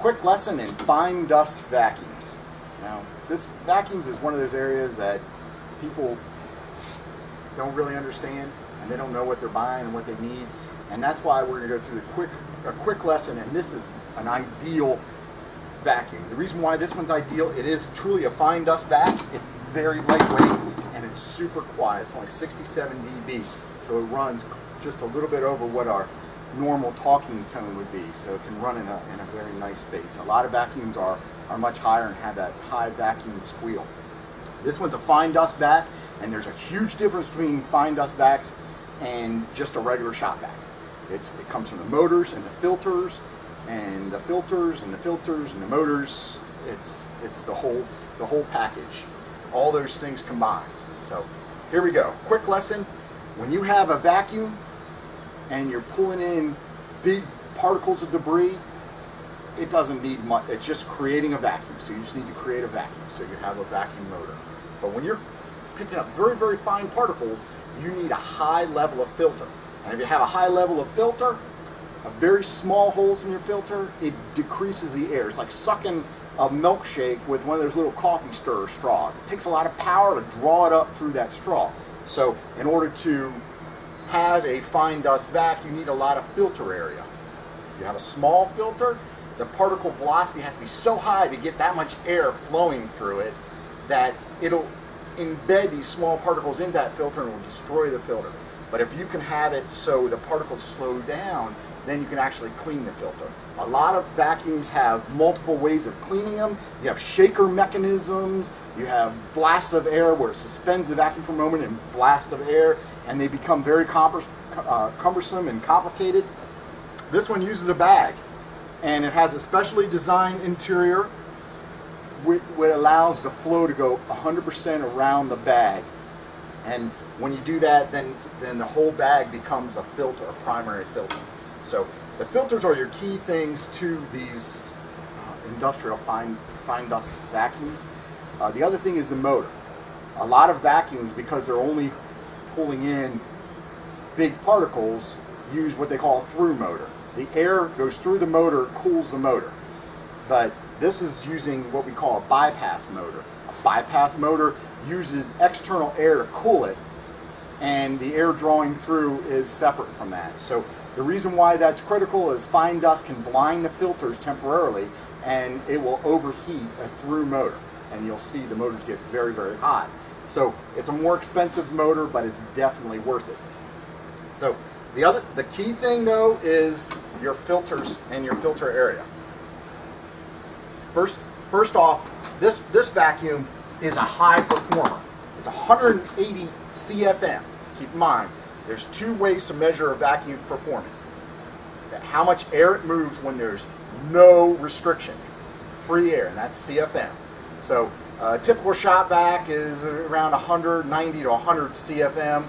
quick lesson in fine dust vacuums. Now, this vacuums is one of those areas that people don't really understand, and they don't know what they're buying and what they need, and that's why we're going to go through a quick lesson. And this is an ideal vacuum. The reason why this one's ideal, it is truly a fine dust vac. It's very lightweight and it's super quiet. It's only 67 dB, so it runs just a little bit over what our normal talking tone would be, so it can run in a very nice bass. A lot of vacuums are much higher and have that high vacuum squeal. This one's a fine dust vac, and there's a huge difference between fine dust vacs and just a regular shop vac. It comes from the motors and the filters, and the filters and the filters and the motors. It's the whole package. All those things combined. So here we go. Quick lesson. When you have a vacuum and you're pulling in big particles of debris, it doesn't need much. It's just creating a vacuum. So you just need to create a vacuum. So you have a vacuum motor. But when you're picking up very, very fine particles, you need a high level of filter. And if you have a high level of filter, a very small holes in your filter, it decreases the air. It's like sucking a milkshake with one of those little coffee stirrer straws. It takes a lot of power to draw it up through that straw. So in order to have a fine dust vac, you need a lot of filter area. If you have a small filter, the particle velocity has to be so high to get that much air flowing through it that it'll embed these small particles in that filter and will destroy the filter. But if you can have it so the particles slow down, then you can actually clean the filter. A lot of vacuums have multiple ways of cleaning them. You have shaker mechanisms, you have blasts of air where it suspends the vacuum for a moment and blast of air, and they become very cumbersome and complicated. This one uses a bag, and it has a specially designed interior which allows the flow to go 100% around the bag. And when you do that, then the whole bag becomes a filter, a primary filter. So the filters are your key things to these industrial fine dust vacuums. The other thing is the motor. A lot of vacuums, because they're only pulling in big particles, use what they call a through motor. The air goes through the motor, cools the motor. But this is using what we call a bypass motor. A bypass motor uses external air to cool it, and the air drawing through is separate from that. So the reason why that's critical is fine dust can blind the filters temporarily, and it will overheat a through motor, and you'll see the motors get very, very hot. So it's a more expensive motor, but it's definitely worth it. So the key thing though is your filters and your filter area. First off, this vacuum is a high performer. It's 180 CFM. Keep in mind, there's two ways to measure a vacuum's performance. How much air it moves when there's no restriction. Free air, and that's CFM. So a typical shop vac is around 190 to 100 CFM.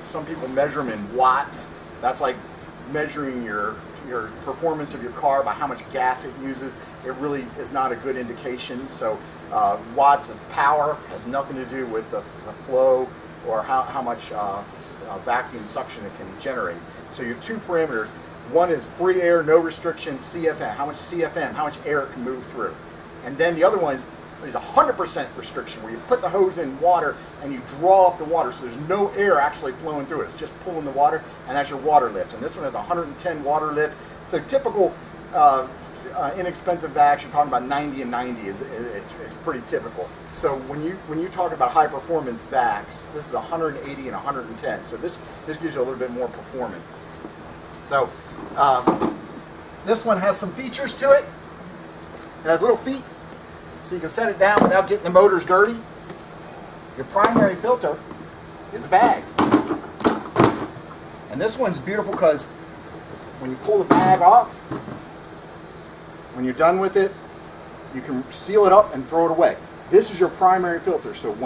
Some people measure them in watts. That's like measuring your performance of your car by how much gas it uses. It really is not a good indication. So watts is power, has nothing to do with the flow or how much vacuum suction it can generate. So your two parameters, one is free air, no restriction, CFM, how much CFM, how much air it can move through. And then the other one is 100% restriction, where you put the hose in water and you draw up the water, so there's no air actually flowing through it. It's just pulling the water, and that's your water lift. And this one has 110 water lift. So typical inexpensive vacs, you're talking about 90 and 90 is pretty typical. So when you talk about high performance vacs, this is 180 and 110. So this gives you a little bit more performance. So this one has some features to it. It has little feet, so you can set it down without getting the motors dirty. Your primary filter is a bag. And this one's beautiful because when you pull the bag off, when you're done with it, you can seal it up and throw it away. This is your primary filter. So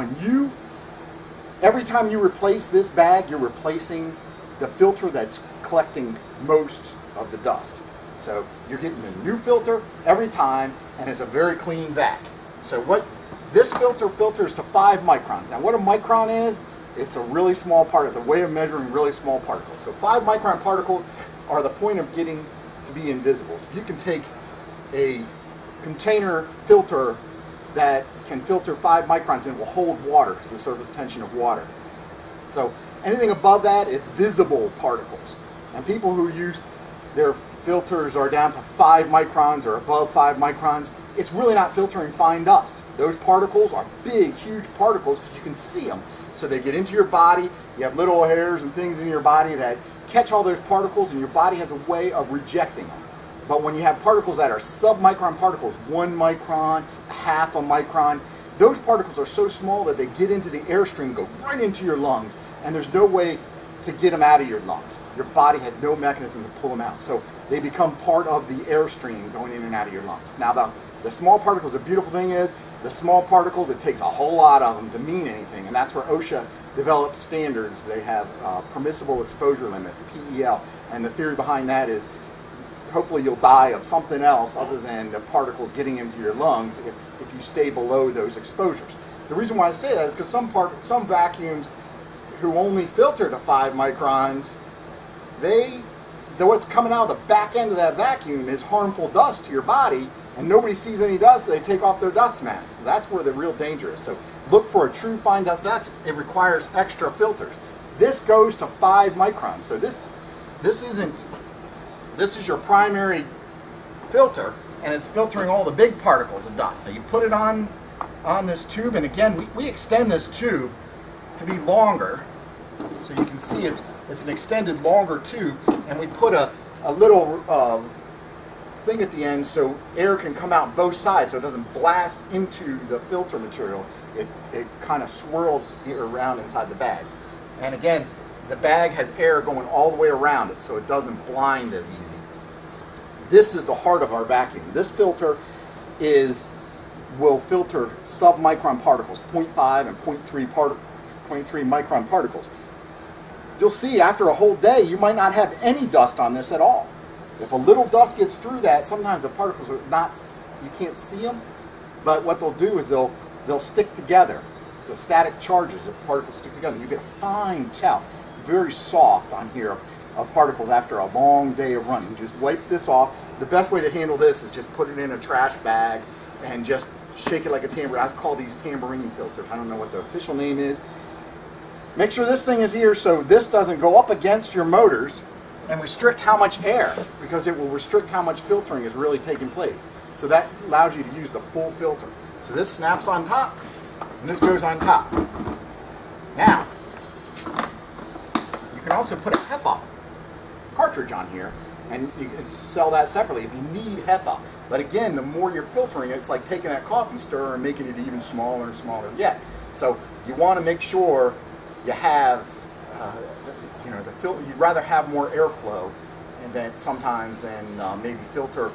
every time you replace this bag, you're replacing the filter that's collecting most of the dust. So you're getting a new filter every time, and it's a very clean vac. So what this filter filters to 5 microns. Now what a micron is, it's a really small part. It's a way of measuring really small particles. So 5 micron particles are the point of getting to be invisible. So you can take a container filter that can filter 5 microns and it will hold water because the surface tension of water. So anything above that is visible particles. And people who use their filters are down to 5 microns or above 5 microns, it's really not filtering fine dust. Those particles are big, huge particles because you can see them. So they get into your body, you have little hairs and things in your body that catch all those particles, and your body has a way of rejecting them. But when you have particles that are sub-micron particles, 1 micron, half a micron, those particles are so small that they get into the airstream, go right into your lungs, and there's no way to get them out of your lungs. Your body has no mechanism to pull them out. So they become part of the airstream going in and out of your lungs. Now the small particles, the beautiful thing is, the small particles, it takes a whole lot of them to mean anything, and that's where OSHA developed standards. They have permissible exposure limit, PEL, and the theory behind that is hopefully you'll die of something else other than the particles getting into your lungs if you stay below those exposures. The reason why I say that is because some vacuums who only filter to 5 microns, what's coming out of the back end of that vacuum is harmful dust to your body, and nobody sees any dust, so they take off their dust masks. So that's where the real danger is. So look for a true fine dust mask. It requires extra filters. This goes to 5 microns. So this is your primary filter, and it's filtering all the big particles of dust. So you put it on this tube, and again, we extend this tube to be longer. So you can see it's an extended longer tube, and we put a little thing at the end so air can come out both sides so it doesn't blast into the filter material. It kind of swirls around inside the bag. And again, the bag has air going all the way around it so it doesn't blind as easy. This is the heart of our vacuum. This filter will filter sub-micron particles, 0.5 and 0.3 micron particles. You'll see after a whole day you might not have any dust on this at all. If a little dust gets through that, sometimes the particles are you can't see them, but what they'll do is they'll stick together. The static charges of particles stick together. You get a fine towel, very soft on here of particles after a long day of running. You just wipe this off. The best way to handle this is just put it in a trash bag and just shake it like a tambourine. I call these tambourine filters. I don't know what the official name is. Make sure this thing is here so this doesn't go up against your motors and restrict how much air, because it will restrict how much filtering is really taking place. So that allows you to use the full filter. So this snaps on top, and this goes on top. Now, you can also put a HEPA cartridge on here, and you can sell that separately if you need HEPA. But again, the more you're filtering it, it's like taking that coffee stirrer and making it even smaller and smaller yet. So you want to make sure you have you'd rather have more airflow, and then sometimes maybe filter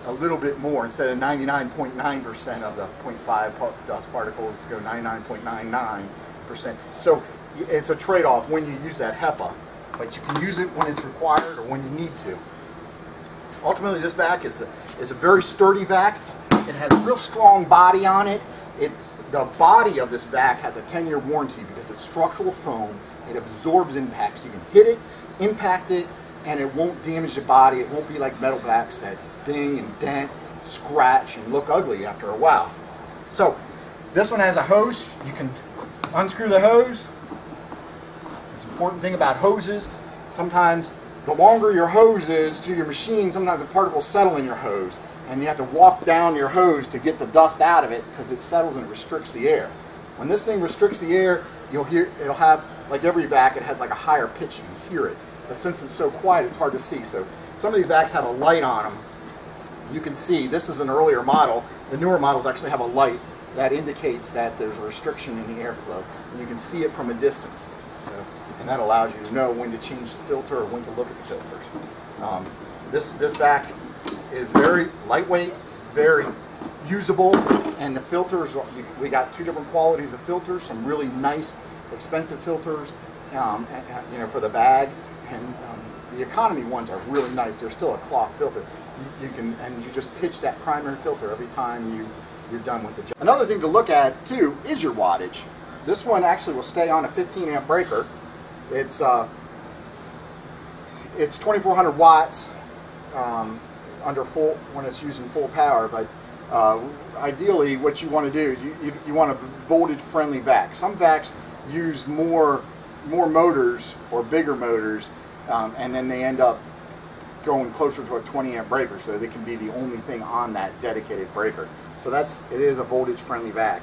a little bit more instead of 99.9% of the 0.5 dust particles to go 99.99%. So it's a trade-off when you use that HEPA, but you can use it when it's required or when you need to. Ultimately, this vac is a very sturdy vac. It has a real strong body on it. The body of this vac has a 10-year warranty because it's structural foam. It absorbs impacts. You can hit it, impact it, and it won't damage the body. It won't be like metal vacs that ding and dent, scratch, and look ugly after a while. So this one has a hose. You can unscrew the hose. The important thing about hoses, sometimes the longer your hose is to your machine, sometimes the particles settle in your hose, and you have to walk down your hose to get the dust out of it because it settles and restricts the air. When this thing restricts the air, you'll hear it'll have, like every vac, it has like a higher pitch. You can hear it, but since it's so quiet, it's hard to see. So some of these vacs have a light on them. You can see this is an earlier model. The newer models actually have a light that indicates that there's a restriction in the airflow, and you can see it from a distance. So, and that allows you to know when to change the filter or when to look at the filters. This vac is very lightweight, very usable, and the filters, we got 2 different qualities of filters, some really nice, expensive filters, for the bags, and the economy ones are really nice. They're still a cloth filter. You just pitch that primary filter every time you're done with the job. Another thing to look at too is your wattage. This one actually will stay on a 15 amp breaker. It's 2400 watts, when it's using full power, but ideally what you want to do, you want a voltage-friendly vac. Some vacs use more motors or bigger motors, and then they end up going closer to a 20 amp breaker, so they can be the only thing on that dedicated breaker. So it is a voltage-friendly vac,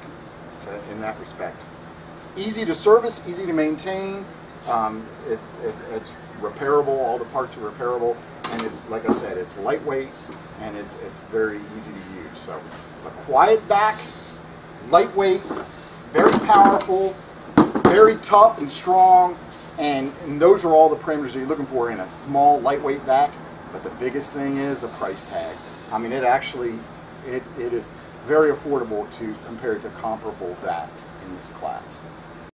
so in that respect. It's easy to service, easy to maintain. It's repairable. All the parts are repairable, and it's, like I said, it's lightweight and it's very easy to use. So it's a quiet vac, lightweight, very powerful, very tough and strong, and those are all the parameters that you're looking for in a small, lightweight vac. But the biggest thing is the price tag. I mean, it is very affordable to compare to comparable vacs in this class.